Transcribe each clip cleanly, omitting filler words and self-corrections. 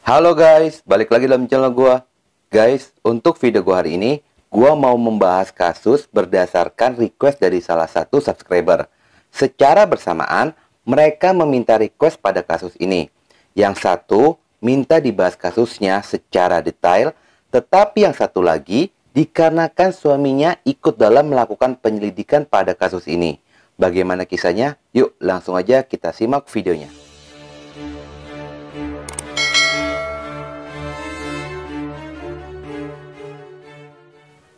Halo guys, balik lagi dalam channel gua. Guys, untuk video gua hari ini, gua mau membahas kasus berdasarkan request dari salah satu subscriber. Secara bersamaan, mereka meminta request pada kasus ini. Yang satu minta dibahas kasusnya secara detail, tetapi yang satu lagi dikarenakan suaminya ikut dalam melakukan penyelidikan pada kasus ini. Bagaimana kisahnya? Yuk, langsung aja kita simak videonya.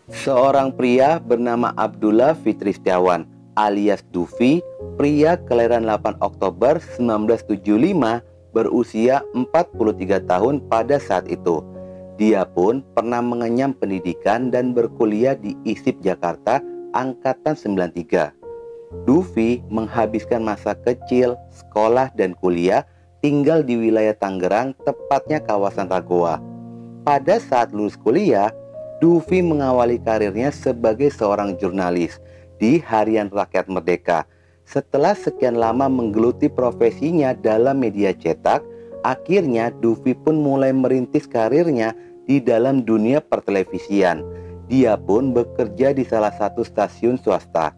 Seorang pria bernama Abdullah Fitri Setiawan alias Dufi, pria kelahiran 8 Oktober 1975, berusia 43 tahun pada saat itu. Dia pun pernah mengenyam pendidikan dan berkuliah di ISIP Jakarta angkatan 93. Dufi menghabiskan masa kecil, sekolah dan kuliah tinggal di wilayah Tangerang, tepatnya kawasan Ragowa. Pada saat lulus kuliah, Dufi mengawali karirnya sebagai seorang jurnalis di Harian Rakyat Merdeka. Setelah sekian lama menggeluti profesinya dalam media cetak, akhirnya Dufi pun mulai merintis karirnya di dalam dunia pertelevisian. Dia pun bekerja di salah satu stasiun swasta.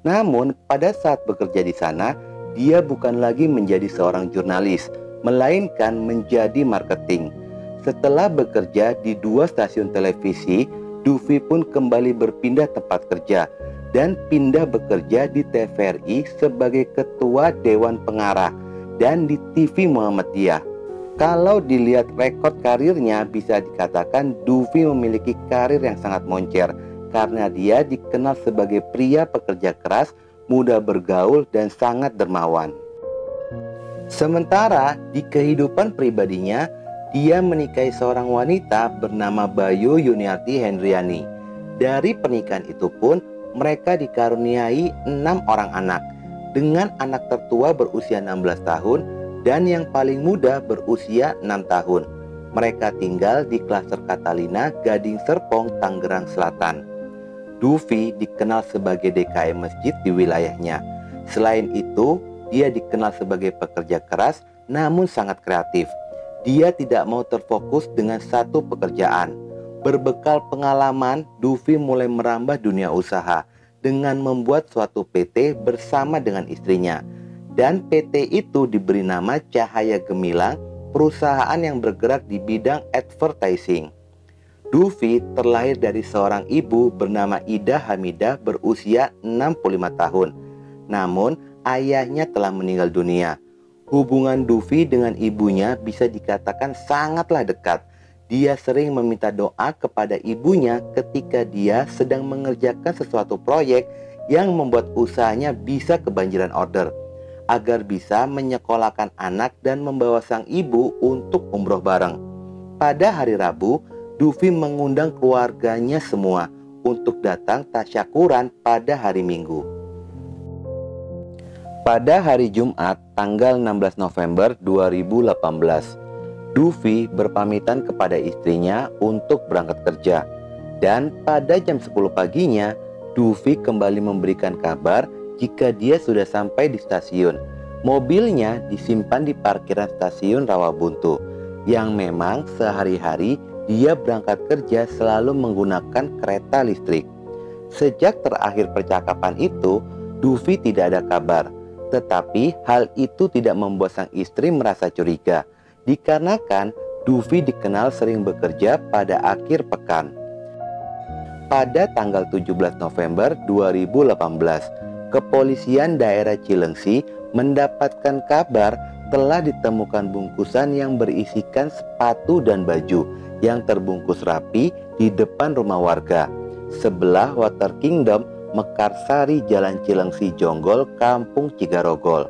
Namun, pada saat bekerja di sana, dia bukan lagi menjadi seorang jurnalis, melainkan menjadi marketing. Setelah bekerja di 2 stasiun televisi, Dufi pun kembali berpindah tempat kerja dan pindah bekerja di TVRI sebagai ketua Dewan Pengarah dan di TV Muhammadiyah. Kalau dilihat rekod karirnya, bisa dikatakan Dufi memiliki karir yang sangat moncer karena dia dikenal sebagai pria pekerja keras, mudah bergaul dan sangat dermawan. Sementara di kehidupan pribadinya, dia menikahi seorang wanita bernama Bayu Yuniarti Hendriani. Dari pernikahan itu pun mereka dikaruniai 6 orang anak, dengan anak tertua berusia 16 tahun dan yang paling muda berusia 6 tahun. Mereka tinggal di klaster Catalina, Gading Serpong, Tangerang Selatan. Dufi dikenal sebagai DKM masjid di wilayahnya. Selain itu, dia dikenal sebagai pekerja keras namun sangat kreatif. Dia tidak mau terfokus dengan satu pekerjaan. Berbekal pengalaman, Dufi mulai merambah dunia usaha dengan membuat suatu PT bersama dengan istrinya. Dan PT itu diberi nama Cahaya Gemilang, perusahaan yang bergerak di bidang advertising. Dufi terlahir dari seorang ibu bernama Ida Hamidah berusia 65 tahun. Namun, ayahnya telah meninggal dunia. Hubungan Dufi dengan ibunya bisa dikatakan sangatlah dekat. Dia sering meminta doa kepada ibunya ketika dia sedang mengerjakan sesuatu proyek yang membuat usahanya bisa kebanjiran order, agar bisa menyekolahkan anak dan membawa sang ibu untuk umroh bareng. Pada hari Rabu, Dufi mengundang keluarganya semua untuk datang tasyakuran pada hari Minggu. Pada hari Jumat, tanggal 16 November 2018, Dufi berpamitan kepada istrinya untuk berangkat kerja. Dan pada jam 10 paginya, Dufi kembali memberikan kabar jika dia sudah sampai di stasiun. Mobilnya disimpan di parkiran stasiun Rawabuntu, yang memang sehari-hari dia berangkat kerja selalu menggunakan kereta listrik. Sejak terakhir percakapan itu, Dufi tidak ada kabar. Tetapi hal itu tidak membuat sang istri merasa curiga, dikarenakan Dufi dikenal sering bekerja pada akhir pekan. Pada tanggal 17 November 2018, Kepolisian Daerah Cilengsi mendapatkan kabar telah ditemukan bungkusan yang berisikan sepatu dan baju yang terbungkus rapi di depan rumah warga, sebelah Water Kingdom, Mekarsari, Jalan Cilengsi Jonggol, Kampung Cigarogol.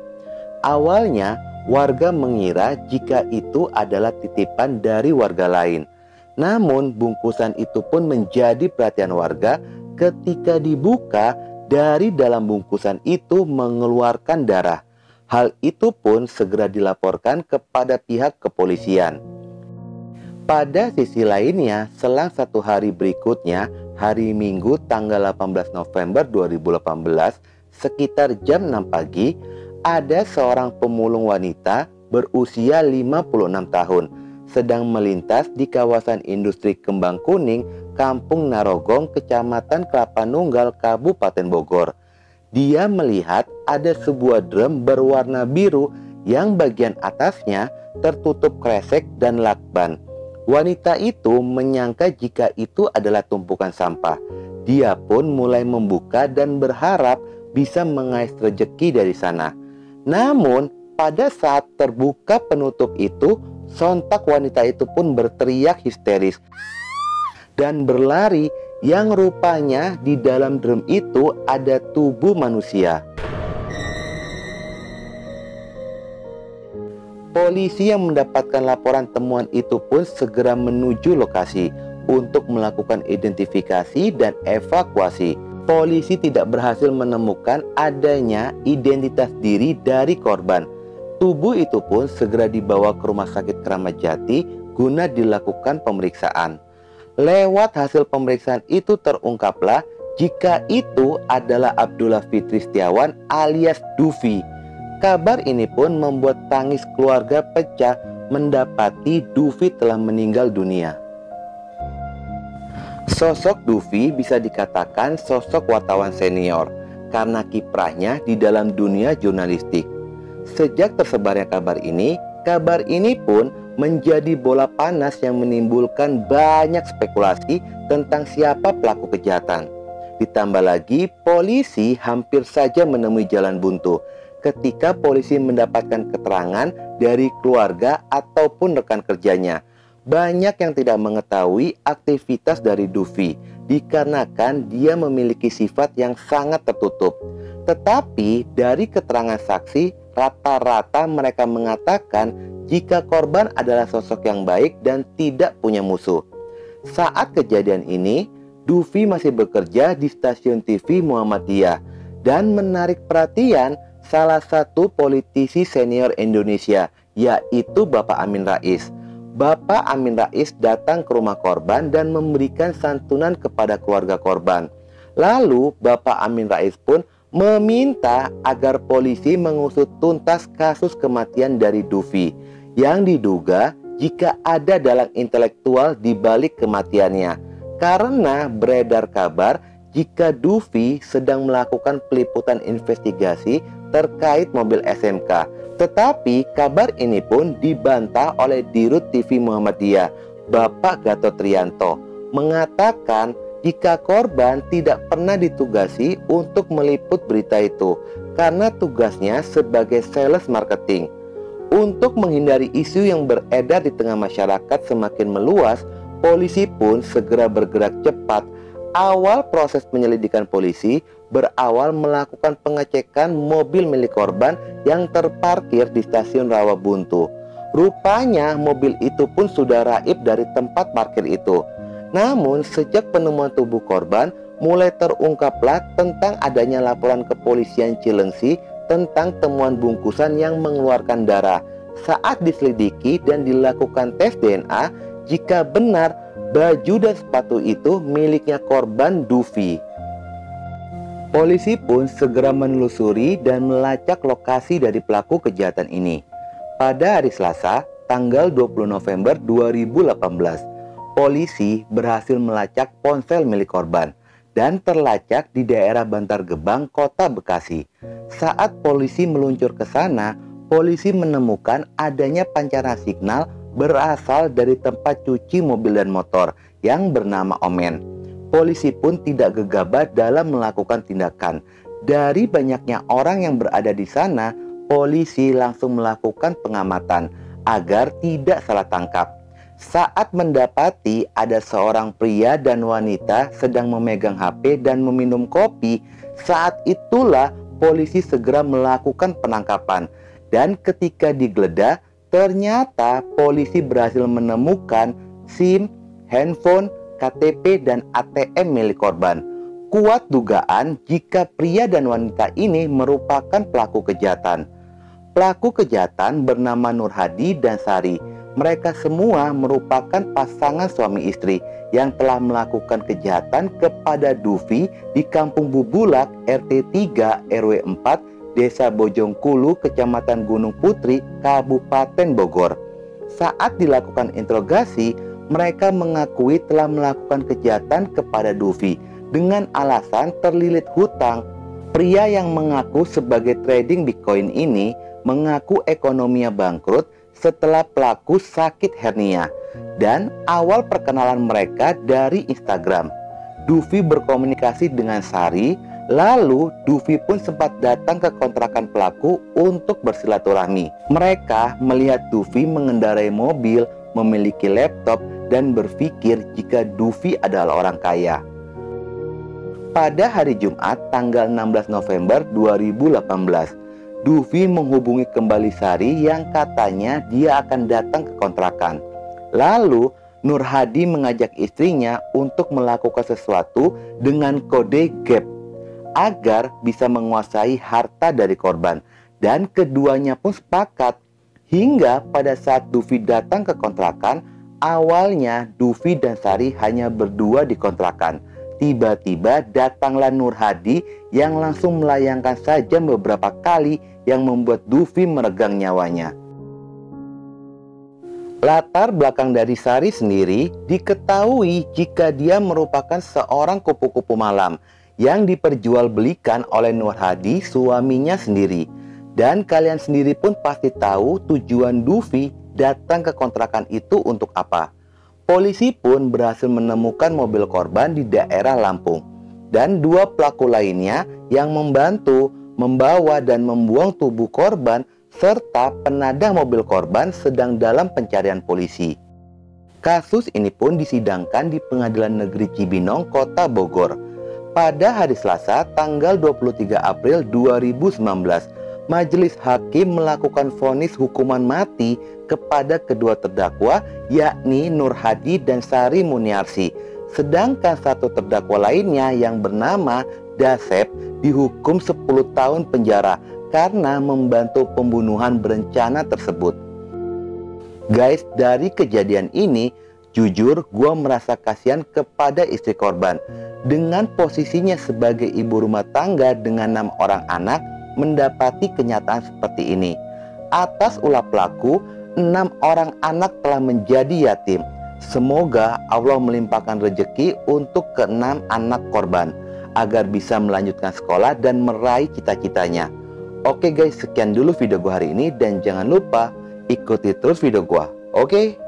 Awalnya, warga mengira jika itu adalah titipan dari warga lain. Namun, bungkusan itu pun menjadi perhatian warga ketika dibuka. Dari dalam bungkusan itu mengeluarkan darah. Hal itu pun segera dilaporkan kepada pihak kepolisian. Pada sisi lainnya, selang 1 hari berikutnya, hari Minggu tanggal 18 November 2018, sekitar jam 6 pagi, ada seorang pemulung wanita berusia 56 tahun sedang melintas di kawasan industri Kembang Kuning, Kampung Narogong, Kecamatan Kelapa Nunggal, Kabupaten Bogor. Dia melihat ada sebuah drum berwarna biru yang bagian atasnya tertutup kresek dan lakban. Wanita itu menyangka jika itu adalah tumpukan sampah. Dia pun mulai membuka dan berharap bisa mengais rezeki dari sana. Namun, pada saat terbuka penutup itu, sontak wanita itu pun berteriak histeris dan berlari yang rupanya di dalam drum itu ada tubuh manusia. Polisi yang mendapatkan laporan temuan itu pun segera menuju lokasi untuk melakukan identifikasi dan evakuasi. Polisi tidak berhasil menemukan adanya identitas diri dari korban. Tubuh itu pun segera dibawa ke Rumah Sakit Kramat Jati guna dilakukan pemeriksaan. Lewat hasil pemeriksaan itu terungkaplah jika itu adalah Abdullah Fitri Setiawan alias Dufi. Kabar ini pun membuat tangis keluarga pecah mendapati Dufi telah meninggal dunia. Sosok Dufi bisa dikatakan sosok wartawan senior karena kiprahnya di dalam dunia jurnalistik. Sejak tersebarnya kabar ini pun menjadi bola panas yang menimbulkan banyak spekulasi tentang siapa pelaku kejahatan. Ditambah lagi, polisi hampir saja menemui jalan buntu ketika polisi mendapatkan keterangan dari keluarga ataupun rekan kerjanya. Banyak yang tidak mengetahui aktivitas dari Dufi dikarenakan dia memiliki sifat yang sangat tertutup. Tetapi dari keterangan saksi, rata-rata mereka mengatakan jika korban adalah sosok yang baik dan tidak punya musuh. Saat kejadian ini, Dufi masih bekerja di stasiun TV Muhammadiyah dan menarik perhatian salah satu politisi senior Indonesia, yaitu Bapak Amin Rais. Bapak Amin Rais datang ke rumah korban dan memberikan santunan kepada keluarga korban. Lalu Bapak Amin Rais pun meminta agar polisi mengusut tuntas kasus kematian dari Dufi yang diduga jika ada dalang intelektual di balik kematiannya, karena beredar kabar jika Dufi sedang melakukan peliputan investigasi terkait mobil SMK. Tetapi kabar ini pun dibantah oleh Dirut TV Muhammadiyah, Bapak Gatot Trianto, mengatakan jika korban tidak pernah ditugasi untuk meliput berita itu karena tugasnya sebagai sales marketing. Untuk menghindari isu yang beredar di tengah masyarakat semakin meluas, polisi pun segera bergerak cepat. Awal proses penyelidikan polisi berawal melakukan pengecekan mobil milik korban yang terparkir di stasiun Rawabuntu. Rupanya mobil itu pun sudah raib dari tempat parkir itu. Namun sejak penemuan tubuh korban, mulai terungkaplah tentang adanya laporan kepolisian Cilengsi tentang temuan bungkusan yang mengeluarkan darah. Saat diselidiki dan dilakukan tes DNA, jika benar baju dan sepatu itu miliknya korban Dufi. Polisi pun segera menelusuri dan melacak lokasi dari pelaku kejahatan ini. Pada hari Selasa, tanggal 20 November 2018, polisi berhasil melacak ponsel milik korban dan terlacak di daerah Bantar Gebang, Kota Bekasi. Saat polisi meluncur ke sana, polisi menemukan adanya pancaran signal berasal dari tempat cuci mobil dan motor yang bernama Omen. Polisi pun tidak gegabah dalam melakukan tindakan. Dari banyaknya orang yang berada di sana, polisi langsung melakukan pengamatan agar tidak salah tangkap. Saat mendapati ada seorang pria dan wanita sedang memegang HP dan meminum kopi, saat itulah polisi segera melakukan penangkapan. Dan ketika digeledah, ternyata polisi berhasil menemukan SIM, handphone, KTP, dan ATM milik korban. Kuat dugaan jika pria dan wanita ini merupakan pelaku kejahatan. Pelaku kejahatan bernama Nur Hadi dan Sari. Mereka semua merupakan pasangan suami istri yang telah melakukan kejahatan kepada Dufi di Kampung Bubulak, RT 3 RW 4, Desa Bojongkulu, Kecamatan Gunung Putri, Kabupaten Bogor. Saat dilakukan interogasi, mereka mengakui telah melakukan kejahatan kepada Dufi dengan alasan terlilit hutang. Pria yang mengaku sebagai trading Bitcoin ini mengaku ekonominya bangkrut setelah pelaku sakit hernia, dan awal perkenalan mereka dari Instagram. Dufi berkomunikasi dengan Sari, lalu Dufi pun sempat datang ke kontrakan pelaku untuk bersilaturahmi. Mereka melihat Dufi mengendarai mobil, memiliki laptop, dan berpikir jika Dufi adalah orang kaya. Pada hari Jumat tanggal 16 November 2018, Dufi menghubungi kembali Sari yang katanya dia akan datang ke kontrakan. Lalu Nur Hadi mengajak istrinya untuk melakukan sesuatu dengan kode gap agar bisa menguasai harta dari korban, dan keduanya pun sepakat. Hingga pada saat Dufi datang ke kontrakan, awalnya Dufi dan Sari hanya berdua di kontrakan. Tiba-tiba datanglah Nur Hadi yang langsung melayangkan sajam beberapa kali yang membuat Dufi meregang nyawanya. Latar belakang dari Sari sendiri diketahui jika dia merupakan seorang kupu-kupu malam yang diperjualbelikan oleh Nur Hadi, suaminya sendiri. Dan kalian sendiri pun pasti tahu tujuan Dufi datang ke kontrakan itu untuk apa. Polisi pun berhasil menemukan mobil korban di daerah Lampung, dan dua pelaku lainnya yang membantu membawa dan membuang tubuh korban serta penadah mobil korban sedang dalam pencarian polisi. Kasus ini pun disidangkan di Pengadilan Negeri Cibinong, Kota Bogor. Pada hari Selasa, tanggal 23 April 2019, Majelis Hakim melakukan vonis hukuman mati kepada kedua terdakwa, yakni Nur Hadi dan Sari Muniarsi. Sedangkan satu terdakwa lainnya yang bernama Dasep dihukum 10 tahun penjara karena membantu pembunuhan berencana tersebut. Guys, dari kejadian ini, jujur gue merasa kasihan kepada istri korban. Dengan posisinya sebagai ibu rumah tangga dengan 6 orang anak, mendapati kenyataan seperti ini. Atas ulah pelaku, 6 orang anak telah menjadi yatim. Semoga Allah melimpahkan rezeki untuk ke-6 anak korban agar bisa melanjutkan sekolah dan meraih cita-citanya. Oke guys, sekian dulu video gua hari ini, dan jangan lupa ikuti terus video gua. Oke?